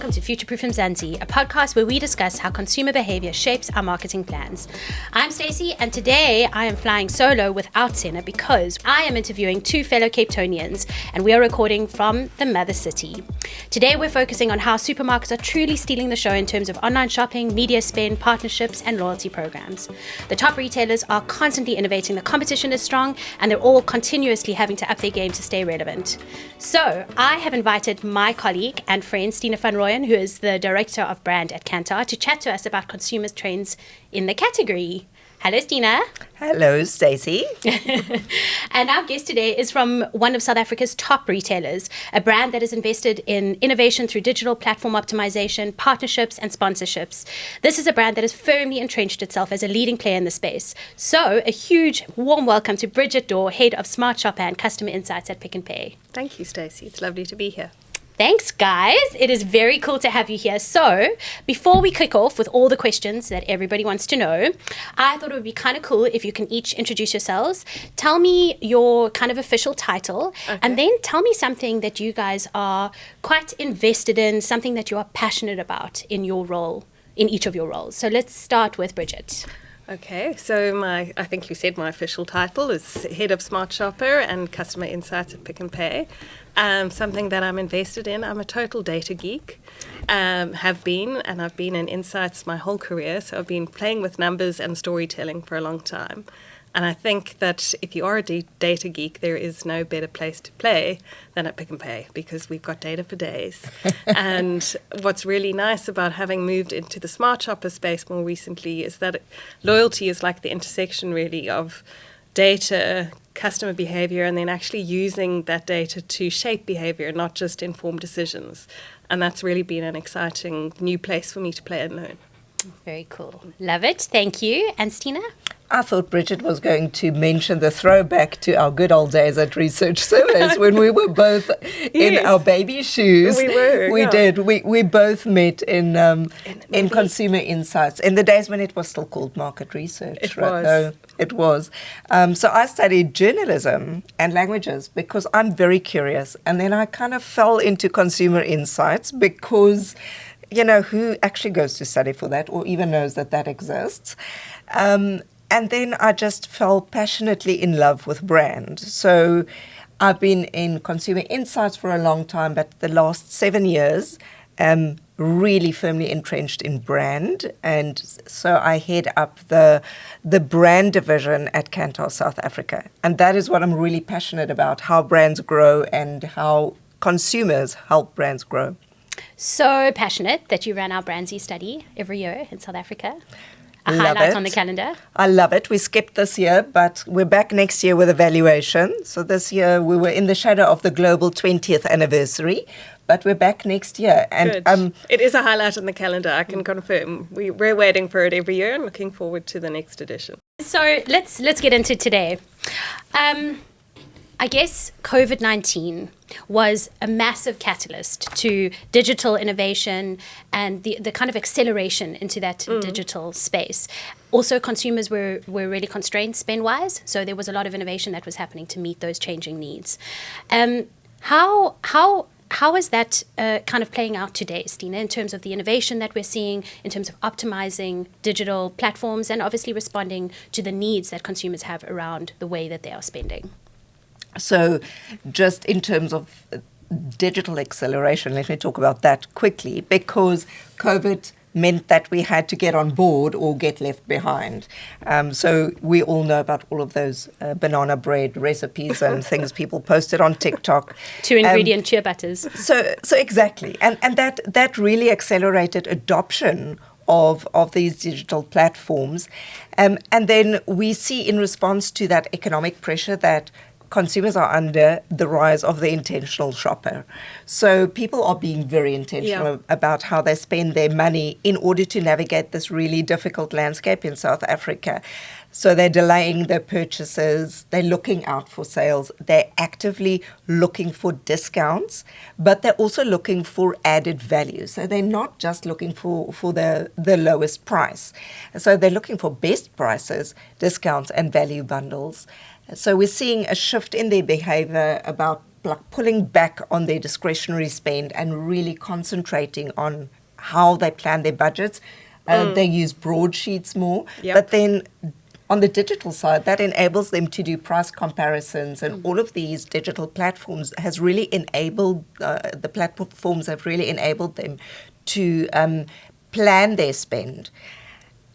welcome to Future Proof Mzansi, a podcast where we discuss how consumer behavior shapes our marketing plans. I'm Stacy, and today I am flying solo without Senna because I am interviewing two fellow Cape Townians, and we are recording from the mother city. Today we're focusing on how supermarkets are truly stealing the show in terms of online shopping, media spend, partnerships, and loyalty programs. The top retailers are constantly innovating, the competition is strong, and they're all continuously having to up their game to stay relevant. So I have invited my colleague and friend Stina van Rooyen, who is the Director of Brand at Kantar, to chat to us about consumer trends in the category. Hello, Stina. Hello, Stacy. And our guest today is from one of South Africa's top retailers, a brand that has invested in innovation through digital platform optimization, partnerships, and sponsorships. This is a brand that has firmly entrenched itself as a leading player in the space. So, a huge, warm welcome to Bridget Dore, Head of Smart Shopper and Customer Insights at Pick n Pay. Thank you, Stacy. It's lovely to be here. Thanks, guys. It is very cool to have you here. So, before we kick off with all the questions that everybody wants to know, I thought it would be kind of cool if you can each introduce yourselves. Tell me your kind of official title, and then tell me something that you guys are quite invested in, something that you are passionate about in your role, in each of your roles. So let's start with Bridget. Okay, so I think you said my official title is Head of Smart Shopper and Customer Insights at Pick n Pay. Something that I'm invested in. I'm a total data geek, have been, and I've been in insights my whole career. So I've been playing with numbers and storytelling for a long time. And I think that if you are a data geek, there is no better place to play than at Pick n Pay because we've got data for days. And what's really nice about having moved into the smart shopper space more recently is that loyalty is like the intersection really of data, customer behavior, and then actually using that data to shape behavior, not just inform decisions. And that's really been an exciting new place for me to play and learn. Very cool. Love it. Thank you. And Stina? I thought Bridget was going to mention the throwback to our good old days at Research Service when we were both in our baby shoes. We were. We did. We both met in Consumer Insights in the days when it was still called Market Research. It right? was. No, it was. So I studied journalism and languages because I'm very curious. And then I kind of fell into Consumer Insights because, you know, who actually goes to study for that or even knows that that exists? And then I just fell passionately in love with brand. So I've been in Consumer Insights for a long time, but the last 7 years, really firmly entrenched in brand. And so I head up the brand division at Kantar South Africa. And that is what I'm really passionate about, how brands grow and how consumers help brands grow. So passionate that you ran our Brandsy study every year in South Africa. A Love highlight it. on the calendar. I love it. We skipped this year, but we're back next year with evaluation. So this year we were in the shadow of the global 20th anniversary, but we're back next year. And Good. It is a highlight on the calendar, I can confirm. We're waiting for it every year and looking forward to the next edition. So let's get into today. I guess COVID-19 was a massive catalyst to digital innovation and the kind of acceleration into that digital space. Also, consumers were really constrained spend-wise, so there was a lot of innovation that was happening to meet those changing needs. How is that kind of playing out today, Stina, in terms of the innovation that we're seeing, in terms of optimizing digital platforms and obviously responding to the needs that consumers have around the way that they are spending? So just in terms of digital acceleration, let me talk about that quickly, because COVID meant that we had to get on board or get left behind. So we all know about all of those banana bread recipes and things people posted on TikTok. 2-ingredient chia butters. So exactly. And that really accelerated adoption of these digital platforms. And then we see in response to that economic pressure that consumers are under the rise of the intentional shopper. So people are being very intentional about how they spend their money in order to navigate this really difficult landscape in South Africa. So they're delaying their purchases, they're looking out for sales, they're actively looking for discounts, but they're also looking for added value. So they're not just looking for the lowest price. So they're looking for best prices, discounts, and value bundles. So we're seeing a shift in their behavior about pulling back on their discretionary spend and really concentrating on how they plan their budgets. They use broadsheets more. Yep. But then on the digital side, that enables them to do price comparisons, and all of these digital platforms has really enabled, the platforms have really enabled them to plan their spend.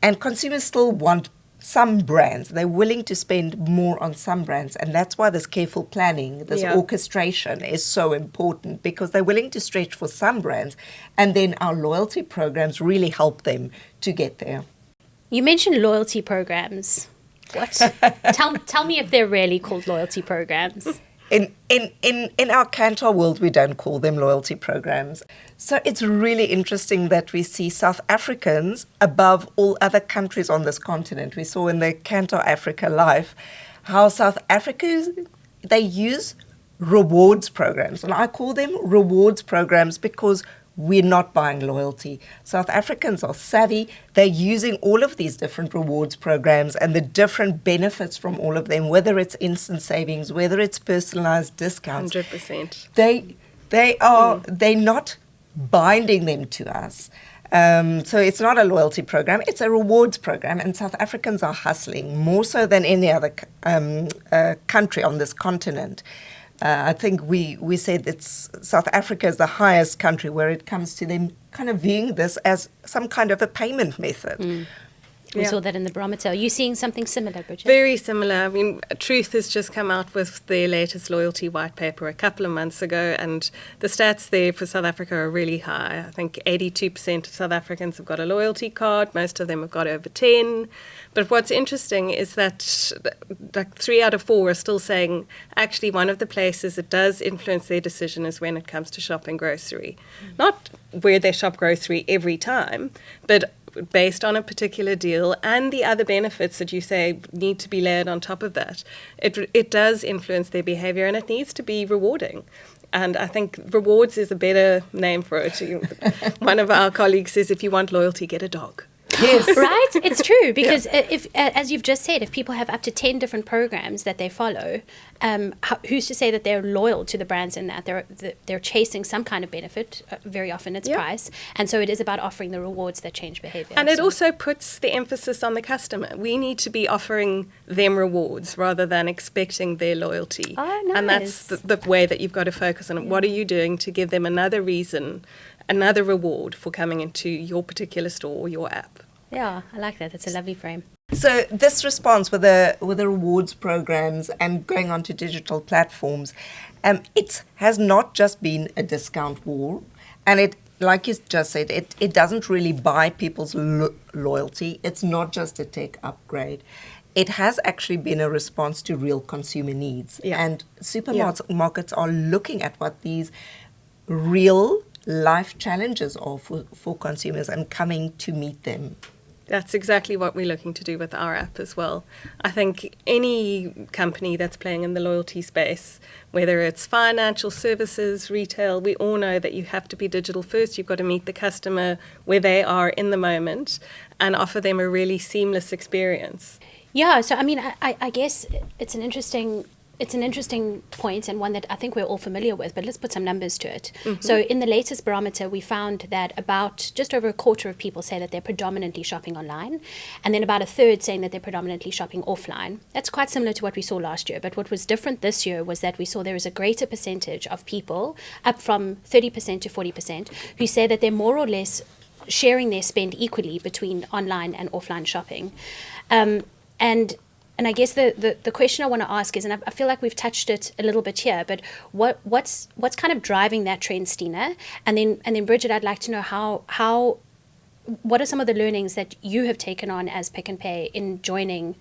And consumers still want some brands. They're willing to spend more on some brands, and that's why this careful planning, this orchestration is so important, because they're willing to stretch for some brands, and then our loyalty programs really help them to get there. You mentioned loyalty programs. What? tell me if they're really called loyalty programs. In our Kantar world, we don't call them loyalty programs. So it's really interesting that we see South Africans above all other countries on this continent. We saw in the Kantar Africa Live how South Africa, they use rewards programs. And I call them rewards programs because we're not buying loyalty. South Africans are savvy. They're using all of these different rewards programs and the different benefits from all of them, whether it's instant savings, whether it's personalized discounts. 100%. They're not binding them to us. So it's not a loyalty program, it's a rewards program, and South Africans are hustling more so than any other country on this continent. I think we said that South Africa is the highest country where it comes to them kind of viewing this as some kind of a payment method. We saw that in the barometer. Are you seeing something similar, Bridget? Very similar. I mean, Truth has just come out with their latest loyalty white paper a couple of months ago, and the stats there for South Africa are really high. I think 82% of South Africans have got a loyalty card. Most of them have got over 10. But what's interesting is that like 3 out of 4 are still saying actually one of the places that does influence their decision is when it comes to shopping grocery. Not where they shop grocery every time, but based on a particular deal and the other benefits that you say need to be layered on top of that. It does influence their behavior, and it needs to be rewarding. And I think rewards is a better name for it. One of our colleagues says, if you want loyalty, get a dog. Yes. Right? It's true, because if, as you've just said, if people have up to 10 different programs that they follow, who's to say that they're loyal to the brands in that? They're chasing some kind of benefit, very often it's price, and so it is about offering the rewards that change behavior. And it also puts the emphasis on the customer. We need to be offering them rewards rather than expecting their loyalty. Oh, nice. And that's the way that you've got to focus on it. What are you doing to give them another reason, another reward for coming into your particular store or your app? Yeah, I like that. That's a lovely frame. So this response with the rewards programs and going onto digital platforms, it has not just been a discount war, and it, like you just said, it doesn't really buy people's loyalty. It's not just a tech upgrade. It has actually been a response to real consumer needs, and supermarkets are looking at what these real life challenges are for consumers and coming to meet them. That's exactly what we're looking to do with our app as well. I think any company that's playing in the loyalty space, whether it's financial services, retail, we all know that you have to be digital first. You've got to meet the customer where they are in the moment and offer them a really seamless experience. Yeah, so I mean, I guess it's an interesting point, and one that I think we're all familiar with, but let's put some numbers to it. Mm-hmm. So in the latest barometer, we found that about just over a quarter of people say that they're predominantly shopping online, and then about a third saying that they're predominantly shopping offline. That's quite similar to what we saw last year, but what was different this year was that we saw there is a greater percentage of people, up from 30% to 40%, who say that they're more or less sharing their spend equally between online and offline shopping. And I guess the question I want to ask is, and I feel like we've touched it a little bit here, but what's kind of driving that trend, Stina? And then Bridget, I'd like to know what are some of the learnings that you have taken on as Pick n Pay in joining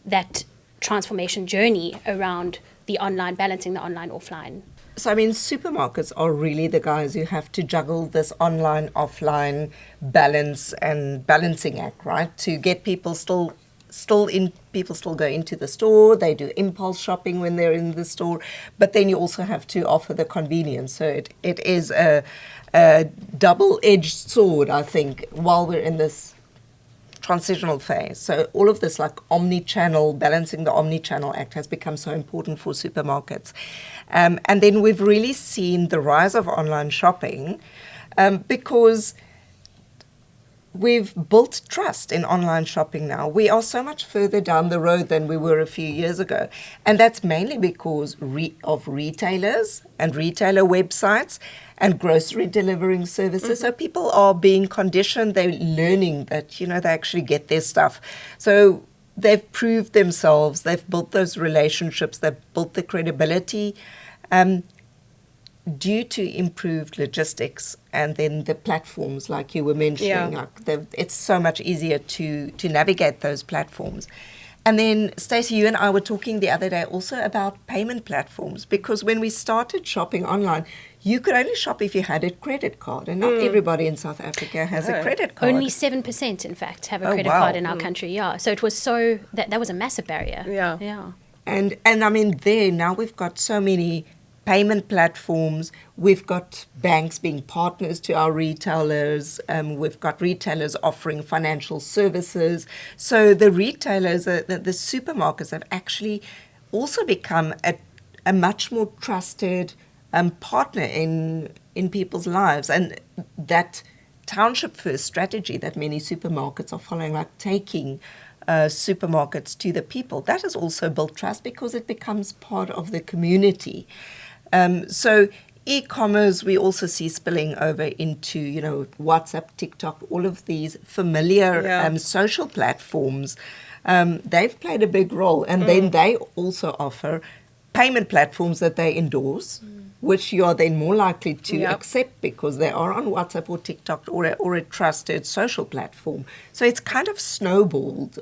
that transformation journey around the online, balancing the online offline? So, I mean, supermarkets are really the guys who have to juggle this online, offline balance and balancing act, right? To get people people still go into the store, they do impulse shopping when they're in the store, but then you also have to offer the convenience. So it is a double-edged sword, I think, while we're in this transitional phase. So all of this like omni-channel, balancing the omni-channel act has become so important for supermarkets. And then we've really seen the rise of online shopping because we've built trust in online shopping now. We are so much further down the road than we were a few years ago. And that's mainly because of retailers and retailer websites and grocery delivering services. So people are being conditioned, they're learning that, they actually get their stuff. So they've proved themselves, they've built those relationships, they've built the credibility. Due to improved logistics and then the platforms like you were mentioning, it's so much easier to navigate those platforms. And then, Stacey, you and I were talking the other day also about payment platforms, because when we started shopping online, you could only shop if you had a credit card, and not everybody in South Africa has a credit card. Only 7%, in fact, have a credit card in our country, So it was that was a massive barrier. Yeah. And I mean, now we've got so many payment platforms, we've got banks being partners to our retailers, we've got retailers offering financial services. So the retailers, the supermarkets have actually also become a much more trusted partner in people's lives. And that township first strategy that many supermarkets are following, like taking supermarkets to the people, that has also built trust because it becomes part of the community. So e-commerce, we also see spilling over into, WhatsApp, TikTok, all of these familiar social platforms. They've played a big role. And then they also offer payment platforms that they endorse, which you are then more likely to accept because they are on WhatsApp or TikTok or a trusted social platform. So it's kind of snowballed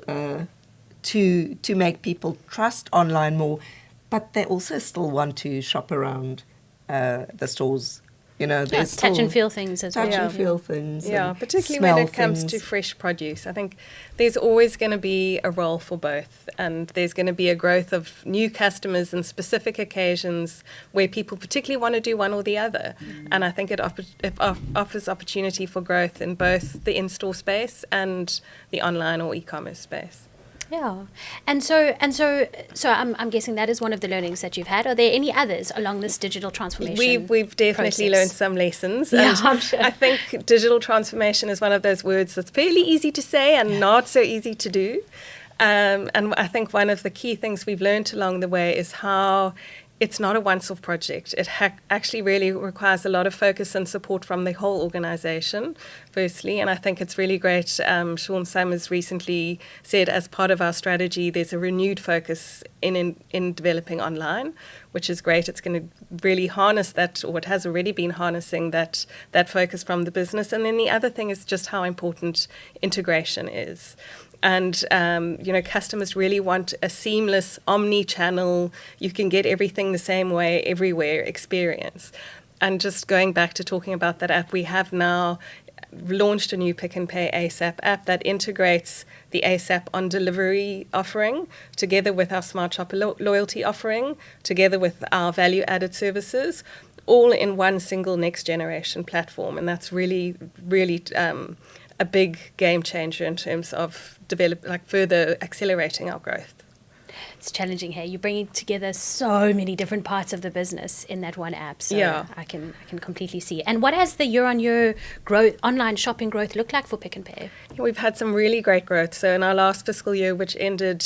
to make people trust online more. But they also still want to shop around the stores. There's touch and feel things as well. Touch and feel things. Yeah, particularly when it comes to fresh produce. I think there's always going to be a role for both. And there's going to be a growth of new customers and specific occasions where people particularly want to do one or the other. And I think it offers opportunity for growth in both the in-store space and the online or e-commerce space. Yeah. And so I'm guessing that is one of the learnings that you've had. Are there any others along this digital transformation We've definitely learned some lessons. Yeah, and I'm sure. I think digital transformation is one of those words that's fairly easy to say and not so easy to do. And I think one of the key things we've learned along the way is how it's not a once-off project. It actually really requires a lot of focus and support from the whole organisation, firstly. And I think it's really great. Sean Summers recently said as part of our strategy, there's a renewed focus in developing online, which is great. It's going to really harness that, or it has already been harnessing that focus from the business. And then the other thing is just how important integration is. And, customers really want a seamless omni-channel, you can get everything the same way, everywhere experience. And just going back to talking about that app, we have now launched a new Pick n Pay ASAP app that integrates the ASAP on delivery offering together with our Smart Shopper loyalty offering, together with our value-added services, all in one single next-generation platform. And that's really, really a big game changer in terms of further accelerating our growth. It's challenging here. You're bringing together so many different parts of the business in that one app. So I can completely see. And what has the year-on-year growth, online shopping growth look like for Pick n Pay? We've had some really great growth. So in our last fiscal year, which ended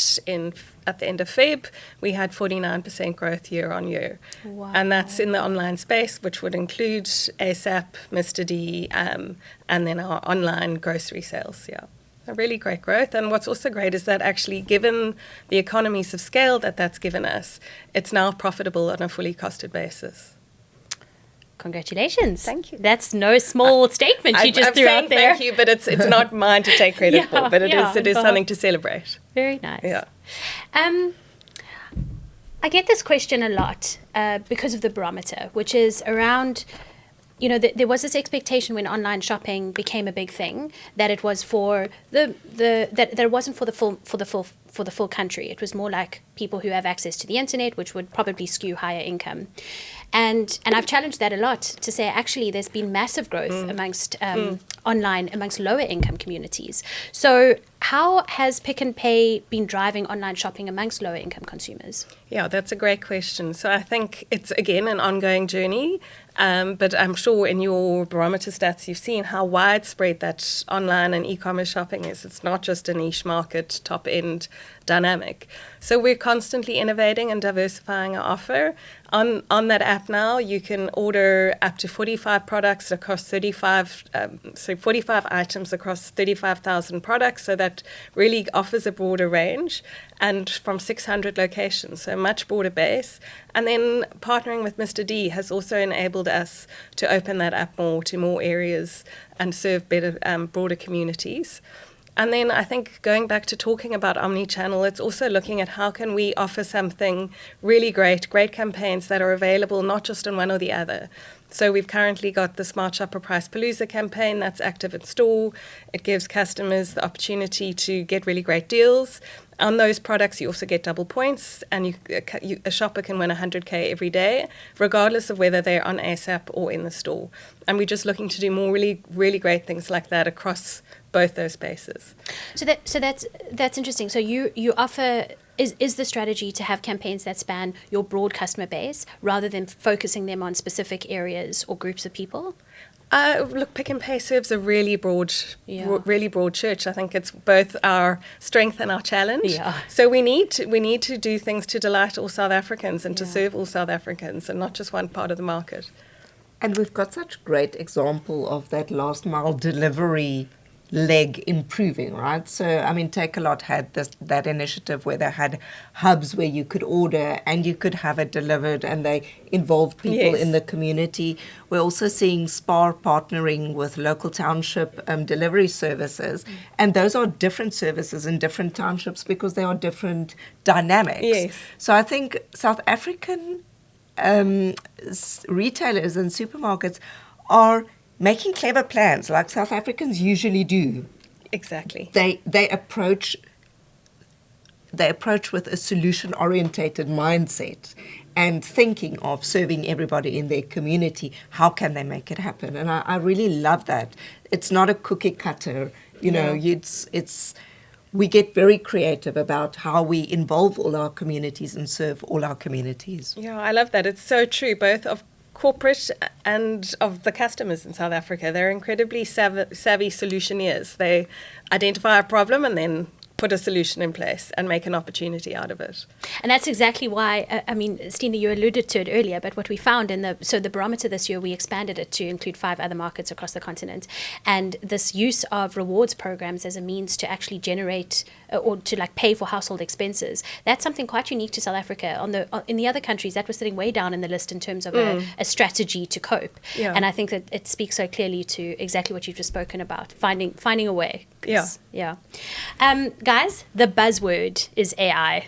at the end of Feb, we had 49% growth year on year. Wow. And that's in the online space, which would include ASAP, Mr. D, and then our online grocery sales. Yeah. A really great growth. And what's also great is that actually, given the economies of scale that's given us, it's now profitable on a fully costed basis. Congratulations. Thank you. That's no small statement you just threw out there. Thank you, but it's not mine to take credit for, but it is something to celebrate. Very nice. Yeah. I get this question a lot because of the barometer, which is around, there was this expectation when online shopping became a big thing that it was for that it wasn't for the full country. It was more like people who have access to the internet, which would probably skew higher income. And I've challenged that a lot to say, actually, there's been massive growth amongst online amongst lower income communities. So how has Pick n Pay been driving online shopping amongst lower income consumers? Yeah, that's a great question. So I think it's, again, an ongoing journey. But I'm sure in your barometer stats, you've seen how widespread that online and e-commerce shopping is. It's not just a niche market, top-end dynamic. So we're constantly innovating and diversifying our offer. On that app now, you can order up to 45 products across 45 items across 35,000 products. So that really offers a broader range and from 600 locations, so a much broader base. And then partnering with Mr. D has also enabled us to open that up more to more areas and serve better, broader communities. And then I think going back to talking about omni-channel, it's also looking at how can we offer something really great campaigns that are available not just on one or the other. So we've currently got the Smart Shopper Price Palooza campaign that's active in store. It gives customers the opportunity to get really great deals. On those products, you also get double points, and a shopper can win 100K every day, regardless of whether they're on ASAP or in the store. And we're just looking to do more really, really great things like that across both those spaces. So that's interesting. So you offer, is the strategy to have campaigns that span your broad customer base rather than focusing them on specific areas or groups of people? Look, Pick n Pay serves a really broad church. I think it's both our strength and our challenge. Yeah. So we need to do things to delight all South Africans and to serve all South Africans and not just one part of the market. And we've got such great example of that last mile delivery leg improving, right? So, I mean, Takealot had that initiative where they had hubs where you could order and you could have it delivered, and they involved people in the community. We're also seeing SPAR partnering with local township delivery services, and those are different services in different townships because they are different dynamics. Yes. So I think South African retailers and supermarkets are making clever plans like South Africans usually do. Exactly. They approach with a solution-orientated mindset and thinking of serving everybody in their community. How can they make it happen? And I really love that. It's not a cookie cutter. You know, it's we get very creative about how we involve all our communities and serve all our communities. Yeah, I love that. It's so true, both of corporate and of the customers in South Africa. They're incredibly savvy solutioneers. They identify a problem and then put a solution in place and make an opportunity out of it. And that's exactly why, I mean, Stina, you alluded to it earlier, but what we found the barometer this year, we expanded it to include 5 other markets across the continent. And this use of rewards programs as a means to actually generate or to like pay for household expenses, that's something quite unique to South Africa. In the other countries, that was sitting way down in the list in terms of a strategy to cope. Yeah. And I think that it speaks so clearly to exactly what you've just spoken about, finding a way. Yeah. Guys, the buzzword is AI.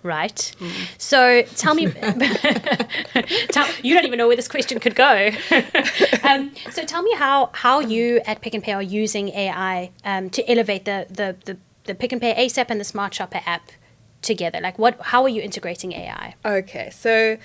Right. So tell me, you don't even know where this question could go. So tell me how you at Pick n Pay are using AI to elevate the Pick n Pay ASAP and the Smart Shopper app together. Like how are you integrating AI? Okay, so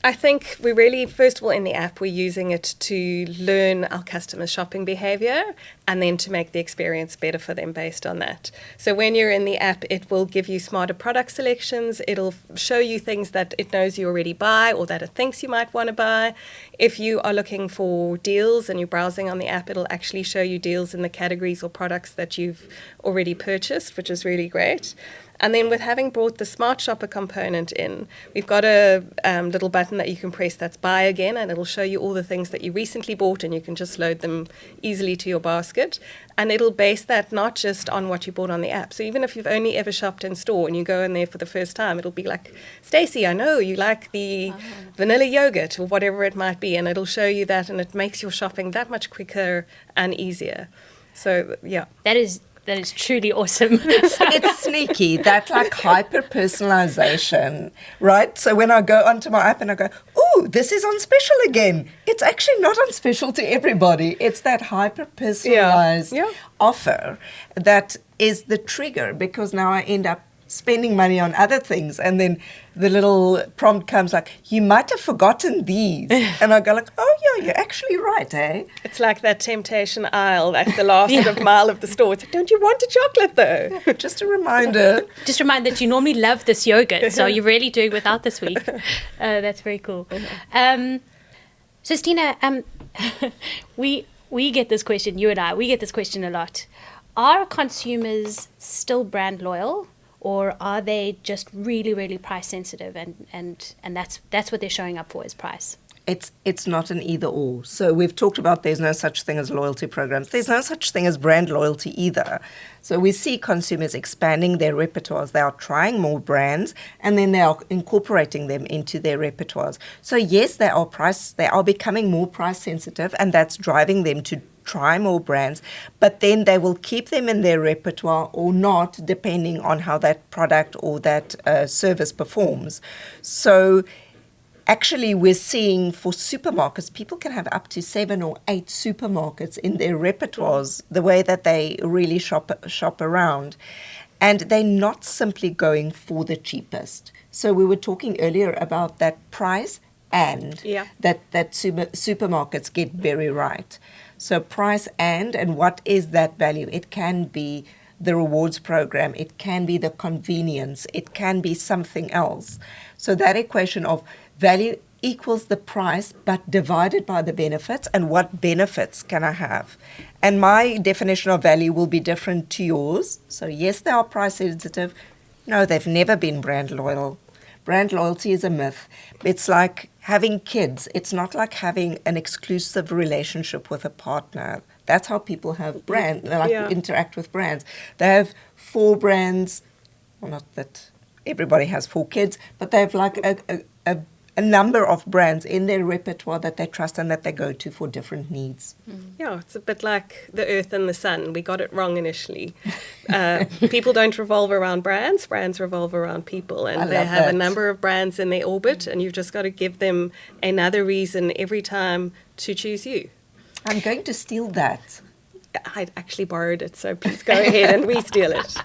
I think we really, first of all, in the app, we're using it to learn our customers' shopping behavior and then to make the experience better for them based on that. So when you're in the app, it will give you smarter product selections. It'll show you things that it knows you already buy or that it thinks you might want to buy. If you are looking for deals and you're browsing on the app, it'll actually show you deals in the categories or products that you've already purchased, which is really great. And then with having brought the Smart Shopper component in, we've got a little button that you can press that's buy again, and it'll show you all the things that you recently bought, and you can just load them easily to your basket. And it'll base that not just on what you bought on the app. So even if you've only ever shopped in store and you go in there for the first time, it'll be like, Stacy, I know you like the vanilla yogurt or whatever it might be, and it'll show you that, and it makes your shopping that much quicker and easier. So, yeah. That is truly awesome. It's sneaky, that like hyper-personalization, right? So when I go onto my app and I go, ooh, this is on special again. It's actually not on special to everybody. It's that hyper-personalized offer that is the trigger, because now I end up spending money on other things. And then the little prompt comes like, you might have forgotten these. And I go like, oh yeah, you're actually right, eh? It's like that temptation aisle at the last sort of mile of the store. It's like, don't you want a chocolate though? Just a reminder. Just remind that you normally love this yogurt, so you're really doing without this week. That's very cool. So Stina, we get this question, you and I, we get this question a lot. Are consumers still brand loyal, or are they just really, really price sensitive, and that's what they're showing up for is price? It's not an either or. So we've talked about there's no such thing as loyalty programs. There's no such thing as brand loyalty either. So we see consumers expanding their repertoires. They are trying more brands and then they are incorporating them into their repertoires. So yes, they are becoming more price sensitive, and that's driving them to try more brands, but then they will keep them in their repertoire or not, depending on how that product or that service performs. So actually, we're seeing for supermarkets, people can have up to 7 or 8 supermarkets in their repertoires, the way that they really shop around. And they're not simply going for the cheapest. So we were talking earlier about that price and that supermarkets get very right. So price and what is that value? It can be the rewards program, it can be the convenience, it can be something else. So that equation of value equals the price, but divided by the benefits, and what benefits can I have? And my definition of value will be different to yours. So yes, they are price sensitive. No, they've never been brand loyal. Brand loyalty is a myth. It's like having kids. It's not like having an exclusive relationship with a partner. That's how people have interact with brands. They have 4 brands. Well, not that everybody has 4 kids, but they have like a number of brands in their repertoire that they trust and that they go to for different needs. Yeah, it's a bit like the earth and the sun. We got it wrong initially. People don't revolve around brands. Brands revolve around people. And they have a number of brands in their orbit, and you've just got to give them another reason every time to choose you. I'm going to steal that. I actually borrowed it, so please go ahead and re-steal it.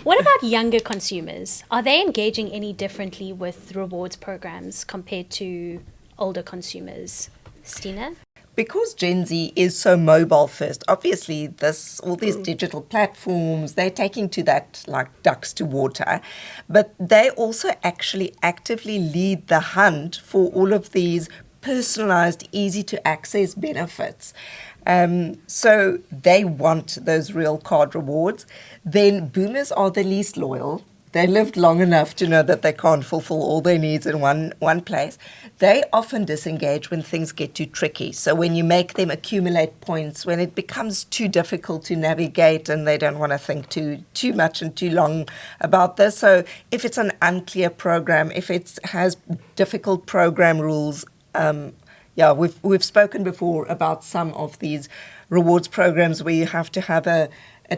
What about younger consumers? Are they engaging any differently with rewards programs compared to older consumers? Stina? Because Gen Z is so mobile first, obviously all these digital platforms, they're taking to that like ducks to water, but they also actually actively lead the hunt for all of these personalized, easy to access benefits. So they want those real card rewards. Then boomers are the least loyal. They lived long enough to know that they can't fulfill all their needs in one place. They often disengage when things get too tricky. So when you make them accumulate points, when it becomes too difficult to navigate and they don't want to think too much and too long about this. So if it's an unclear program, if it has difficult program rules, we've spoken before about some of these rewards programs where you have to have a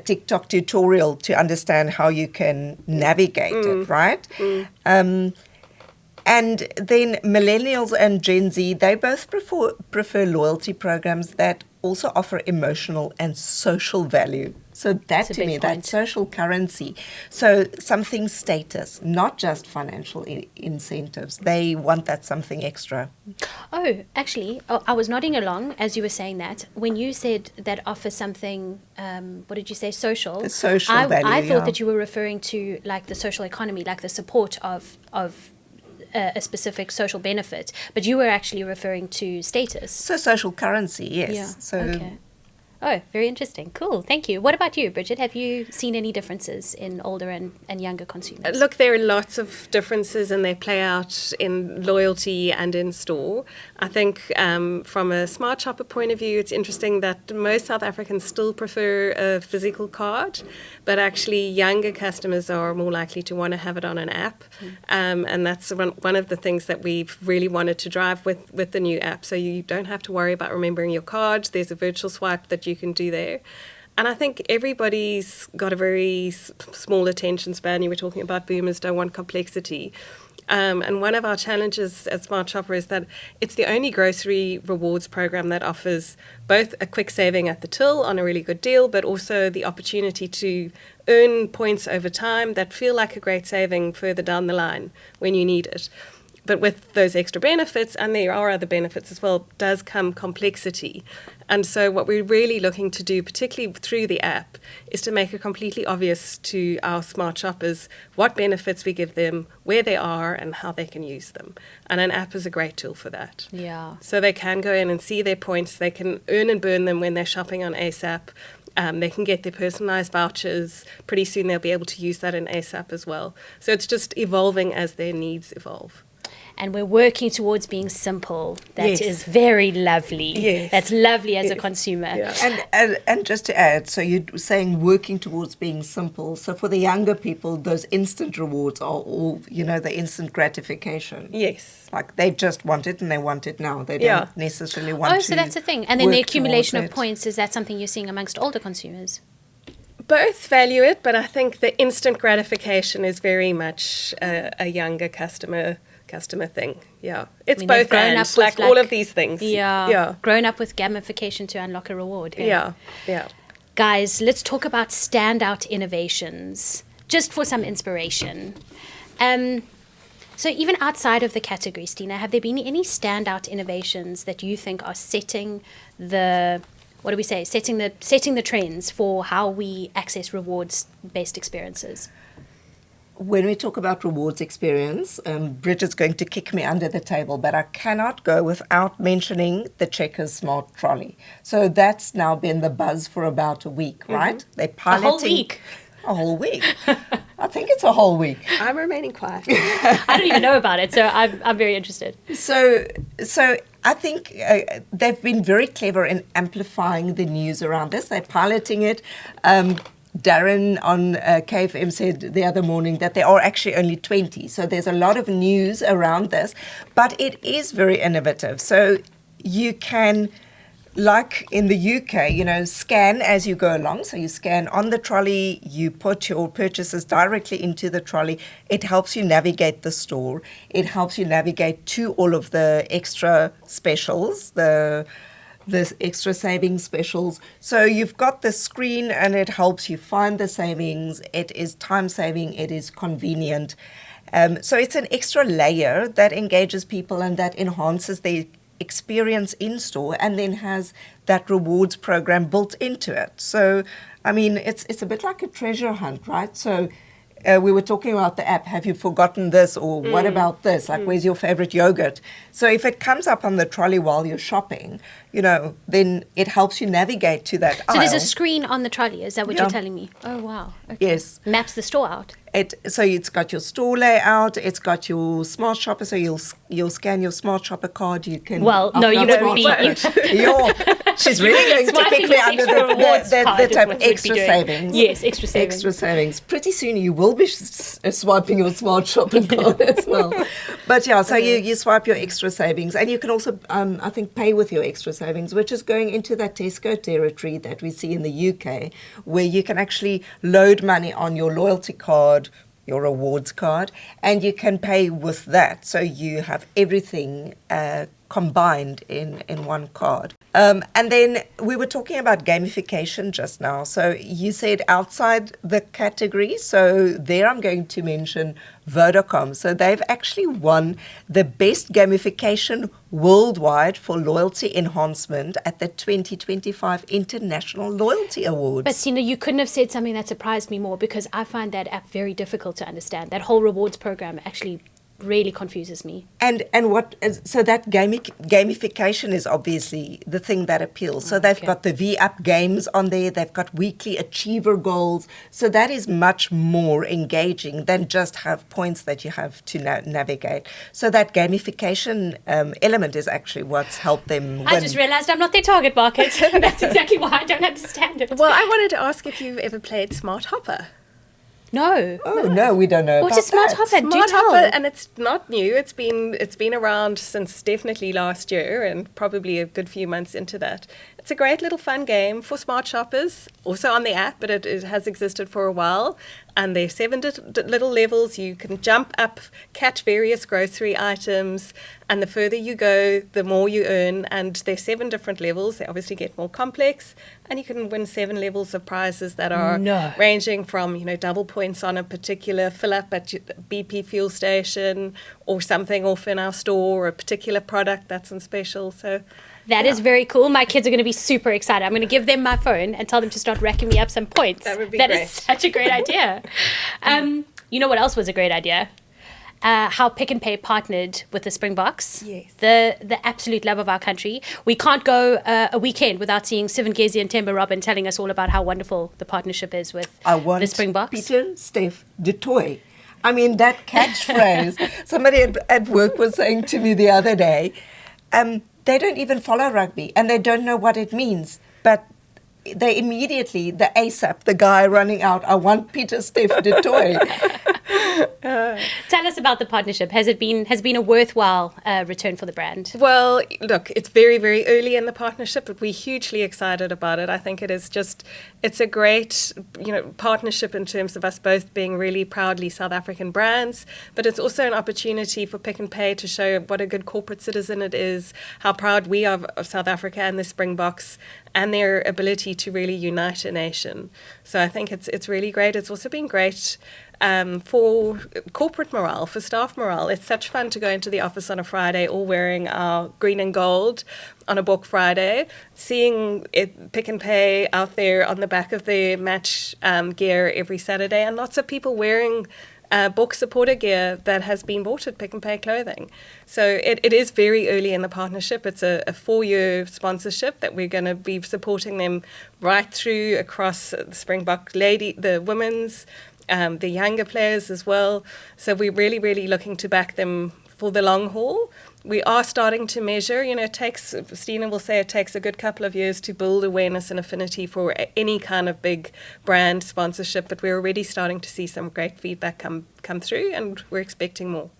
TikTok tutorial to understand how you can navigate it, right? And then millennials and Gen Z, they both prefer loyalty programs that also offer emotional and social value. So that to me, that social currency. So something status, not just financial incentives. They want that something extra. Oh, actually, I was nodding along as you were saying that. When you said that offer something, what did you say, social? The social value, I thought that you were referring to like the social economy, like the support of a specific social benefit, but you were actually referring to status. So social currency, yes. Yeah. So okay. Oh, very interesting. Cool. Thank you. What about you, Bridget? Have you seen any differences in older and younger consumers? Look, there are lots of differences and they play out in loyalty and in store. I think from a smart shopper point of view, it's interesting that most South Africans still prefer a physical card, but actually younger customers are more likely to want to have it on an app. And that's one of the things that we've really wanted to drive with the new app. So you don't have to worry about remembering your card. There's a virtual swipe that you can do there. And I think everybody's got a very small attention span. You were talking about boomers don't want complexity. And one of our challenges at Smart Shopper is that it's the only grocery rewards program that offers both a quick saving at the till on a really good deal, but also the opportunity to earn points over time that feel like a great saving further down the line when you need it. But with those extra benefits, and there are other benefits as well, does come complexity. And so what we're really looking to do, particularly through the app, is to make it completely obvious to our smart shoppers what benefits we give them, where they are, and how they can use them. And an app is a great tool for that. Yeah. So they can go in and see their points. They can earn and burn them when they're shopping on ASAP. They can get their personalised vouchers. Pretty soon they'll be able to use that in ASAP as well. So it's just evolving as their needs evolve. And we're working towards being simple. That Yes. is very lovely. Yes. That's lovely as a consumer. Yeah. And just to add, so you're saying working towards being simple. So for the younger people, those instant rewards are all, the instant gratification. Yes. Like they just want it and they want it now. They Yeah. don't necessarily want to. Oh, so that's the thing. And then the work accumulation of towards it. points, is that something you're seeing amongst older consumers? Both value it, but I think the instant gratification is very much a younger customer thing. Yeah. It's I mean, they've both grown and, up with, like all of these things. Yeah. Yeah. Grown up with gamification to unlock a reward. Yeah. Yeah. Guys, let's talk about standout innovations, just for some inspiration. So even outside of the category, Stina, have there been any standout innovations that you think are setting the setting the trends for how we access rewards-based experiences? When we talk about rewards experience, Bridget's going to kick me under the table, but I cannot go without mentioning the Checkers Smart Trolley. So that's now been the buzz for about a week, right? They're piloting. A whole week? A whole week. I think it's a whole week. I'm remaining quiet. I don't even know about it, so I'm very interested. So I think they've been very clever in amplifying the news around this. They're piloting it. Darren on KFM said the other morning that there are actually only 20. So there's a lot of news around this, but it is very innovative. So you can, like in the UK, scan as you go along. So you scan on the trolley, you put your purchases directly into the trolley. It helps you navigate the store. It helps you navigate to all of the extra specials, the extra savings specials. So you've got the screen and it helps you find the savings. It is time saving. It is convenient. So it's an extra layer that engages people and that enhances their experience in store and then has that rewards program built into it. So, I mean, it's a bit like a treasure hunt, right? So we were talking about the app, have you forgotten this, or what about this? Like, where's your favorite yogurt? So if it comes up on the trolley while you're shopping, then it helps you navigate to that aisle. So there's a screen on the trolley, is that what you're telling me? Oh, wow. Okay. Yes. Maps the store out. So it's got your store layout, it's got your smart shopper, so you'll scan your smart shopper card, you can... Well, no, you wouldn't be. She's really going to Swiping pick me your under extra rewards the card is type what of we'd be extra doing. savings. Yes, extra savings. Extra savings. Pretty soon you will be swiping your smart shopping card as well. But yeah, so you swipe your extra savings, and you can also, I think, pay with your extra savings, which is going into that Tesco territory that we see in the UK, where you can actually load money on your loyalty card, your rewards card, and you can pay with that. So you have everything combined in one card. And then we were talking about gamification just now. So you said outside the category. So there I'm going to mention Vodacom. So they've actually won the best gamification worldwide for loyalty enhancement at the 2025 International Loyalty Awards. But Stina, you couldn't have said something that surprised me more, because I find that app very difficult to understand. That whole rewards program actually really confuses me. And so that gamification is obviously the thing that appeals. So they've got the V-Up games on there. They've got weekly achiever goals. So that is much more engaging than just have points that you have to navigate. So that gamification element is actually what's helped them win. I just realized I'm not their target market. That's exactly why I don't understand it. Well, I wanted to ask if you've ever played Smart Hopper. No. Oh, no, we don't know What about is Smart that. Hopper? Do Smart tell. Hopper, and it's not new. It's been around since definitely last year, and probably a good few months into that. it's a great little fun game for smart shoppers, also on the app, but it has existed for a while. And there's 7 little levels. You can jump up, catch various grocery items, and the further you go, the more you earn. And there's 7 different levels. They obviously get more complex, and you can win 7 levels of prizes that are ranging from, double points on a particular fill up at BP fuel station, or something off in our store, or a particular product that's on special. So that is very cool. My kids are going to be super excited. I'm going to give them my phone and tell them to start racking me up some points. That would be great. That is such a great idea. You know what else was a great idea? How Pick n Pay partnered with the Springboks. Yes. The absolute love of our country. We can't go a weekend without seeing Sivangezi and Temba Robin telling us all about how wonderful the partnership is with the Springboks. Peter, Steph, de toy. I mean, that catchphrase. Somebody at work was saying to me the other day, they don't even follow rugby and they don't know what it means. But they immediately, the ASAP, the guy running out, I want Peter, Steph, de toy. Tell us about the partnership. Has been a worthwhile return for the brand? Well, look, it's very, very early in the partnership, but we're hugely excited about it. I think it's a great, partnership in terms of us both being really proudly South African brands, but it's also an opportunity for Pick n Pay to show what a good corporate citizen it is, how proud we are of South Africa and the Springboks, and their ability to really unite a nation. So I think it's really great. It's also been great for corporate morale, for staff morale. It's such fun to go into the office on a Friday all wearing our green and gold on a Book Friday, seeing Pick n Pay out there on the back of the match gear every Saturday, and lots of people wearing book supporter gear that has been bought at Pick n Pay clothing. So it is very early in the partnership. It's a 4-year sponsorship that we're going to be supporting them right through across the Springbok the women's, the younger players as well. So we're really, really looking to back them for the long haul. We are starting to measure, Stina will say it takes a good couple of years to build awareness and affinity for any kind of big brand sponsorship, but we're already starting to see some great feedback come through, and we're expecting more.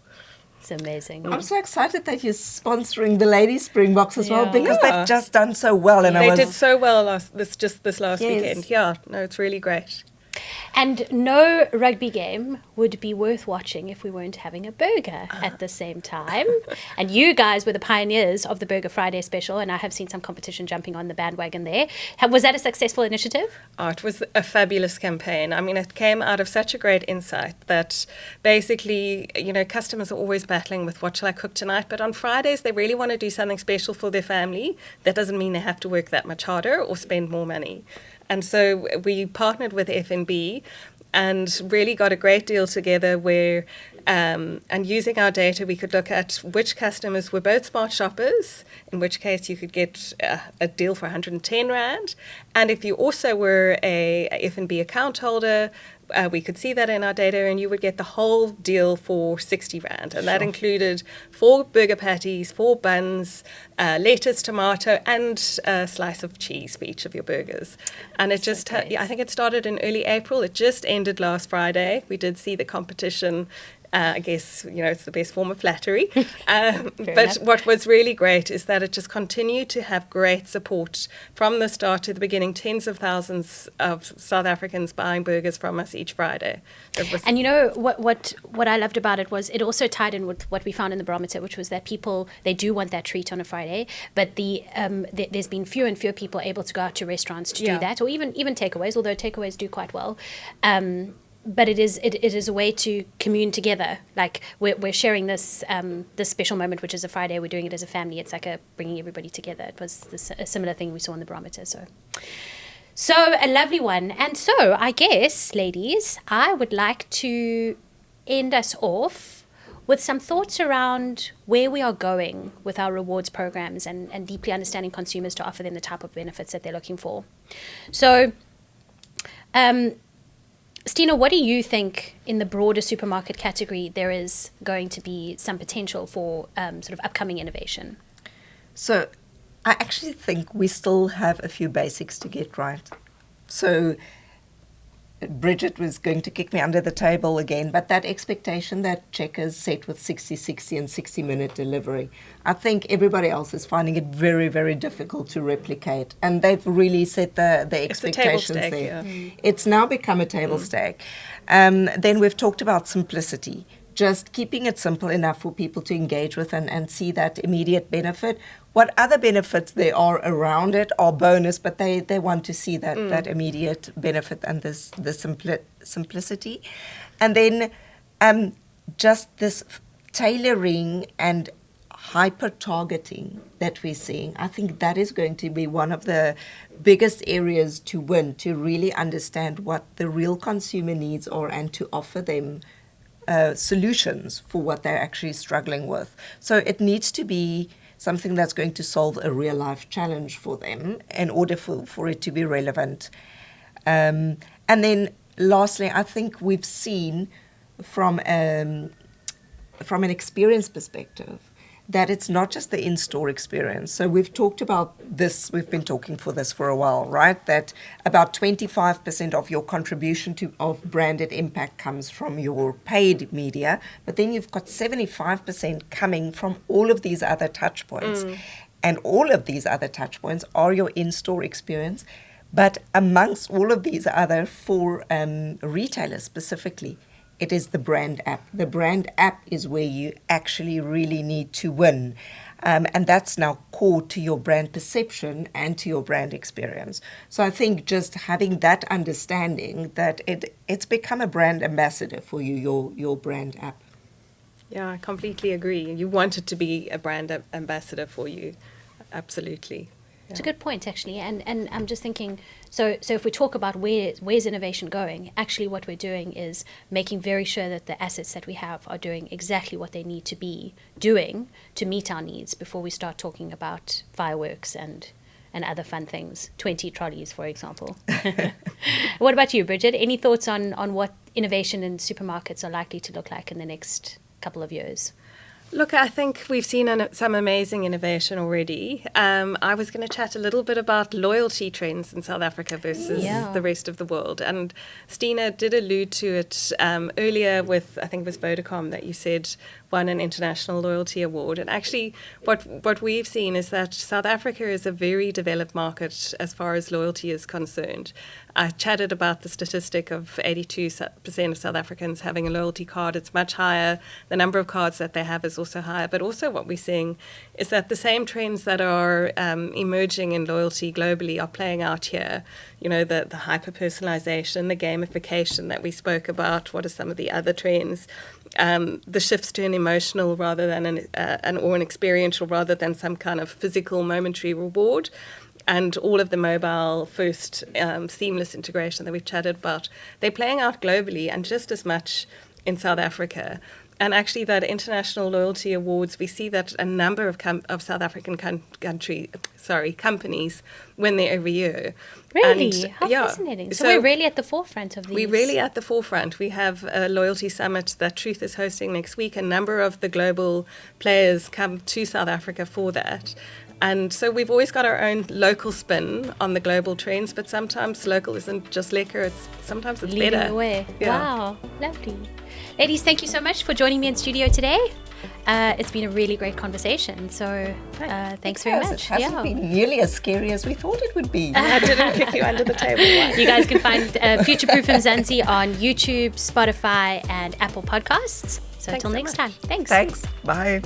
It's amazing. I'm so excited that you're sponsoring the Lady Springboks as well, because they've just done so well. And they did so well this last weekend. Yeah, no, it's really great. And no rugby game would be worth watching if we weren't having a burger at the same time. And you guys were the pioneers of the Burger Friday special, and I have seen some competition jumping on the bandwagon there. Was that a successful initiative? Oh, it was a fabulous campaign. I mean, it came out of such a great insight that basically, customers are always battling with what shall I cook tonight, but on Fridays they really want to do something special for their family. That doesn't mean they have to work that much harder or spend more money. And so we partnered with FNB and really got a great deal together where, and using our data, we could look at which customers were both smart shoppers, in which case you could get a deal for 110 Rand. And if you also were a FNB account holder, we could see that in our data, and you would get the whole deal for 60 Rand. And that included 4 burger patties, 4 buns, lettuce, tomato, and a slice of cheese for each of your burgers. And it just, I think it started in early April. It just ended last Friday. We did see the competition. I guess, it's the best form of flattery. But what was really great is that it just continued to have great support from the start to the beginning. Tens of thousands of South Africans buying burgers from us each Friday. And what I loved about it was it also tied in with what we found in the barometer, which was that people, they do want that treat on a Friday, but there's been fewer and fewer people able to go out to restaurants to do that, or even takeaways, although takeaways do quite well. But it is a way to commune together. Like we're sharing this special moment, which is a Friday. We're doing it as a family. It's like bringing everybody together. It was a similar thing we saw in the barometer. So a lovely one. And so I guess, ladies, I would like to end us off with some thoughts around where we are going with our rewards programs and deeply understanding consumers to offer them the type of benefits that they're looking for. So, Stina, what do you think in the broader supermarket category there is going to be some potential for sort of upcoming innovation? So I actually think we still have a few basics to get right. So Bridget was going to kick me under the table again, but that expectation that Checkers set with 60-60 and 60-minute delivery, I think everybody else is finding it very, very difficult to replicate. And they've really set the expectations stake, there. yeah. It's now become a table stake. Then we've talked about simplicity, just keeping it simple enough for people to engage with and see that immediate benefit. What other benefits there are around it are bonus, but they want to see that immediate benefit and the simplicity. And then just this tailoring and hyper-targeting that we're seeing. I think that is going to be one of the biggest areas to win, to really understand what the real consumer needs are and to offer them solutions for what they're actually struggling with. So it needs to be something that's going to solve a real life challenge for them in order for it to be relevant. And then lastly, I think we've seen from an experience perspective that it's not just the in-store experience. So we've talked about this, we've been talking for this for a while, right? That about 25% of your contribution of branded impact comes from your paid media, but then you've got 75% coming from all of these other touch points. And all of these other touch points are your in-store experience. But amongst all of these other for retailers specifically, it is the brand app. The brand app is where you actually really need to win. And that's now core to your brand perception and to your brand experience. So I think just having that understanding that it's become a brand ambassador for you, your brand app. Yeah, I completely agree. You want it to be a brand ambassador for you. Absolutely. It's a good point, actually, and I'm just thinking, so if we talk about where's innovation going, actually what we're doing is making very sure that the assets that we have are doing exactly what they need to be doing to meet our needs before we start talking about fireworks and other fun things, 20 trolleys, for example. What about you, Bridget? Any thoughts on what innovation in supermarkets are likely to look like in the next couple of years? Look, I think we've seen some amazing innovation already. I was going to chat a little bit about loyalty trends in South Africa versus the rest of the world. And Stina did allude to it earlier with, I think it was Vodacom that you said won an international loyalty award. And actually what we've seen is that South Africa is a very developed market as far as loyalty is concerned. I chatted about the statistic of 82% of South Africans having a loyalty card. It's much higher. The number of cards that they have is also higher. But also what we're seeing is that the same trends that are emerging in loyalty globally are playing out here. You know, the hyper-personalization, the gamification that we spoke about. What are some of the other trends? The shifts to an emotional rather than an experiential rather than some kind of physical momentary reward. And all of the mobile first seamless integration that we've chatted about, they're playing out globally and just as much in South Africa. And actually that international loyalty awards, we see that a number of South African companies win there every year. Really? How fascinating. So we're really at the forefront of these. We're really at the forefront. We have a loyalty summit that Truth is hosting next week. A number of the global players come to South Africa for that. And so we've always got our own local spin on the global trends, but sometimes local isn't just liquor, sometimes it's leading better. The way. Yeah. Wow, lovely. Ladies, thank you so much for joining me in studio today. It's been a really great conversation, so thanks very much. It hasn't been nearly as scary as we thought it would be. I didn't kick you under the table. You guys can find Future Proof Mzansi on YouTube, Spotify, and Apple Podcasts. So until next time, thanks. Thanks. Bye.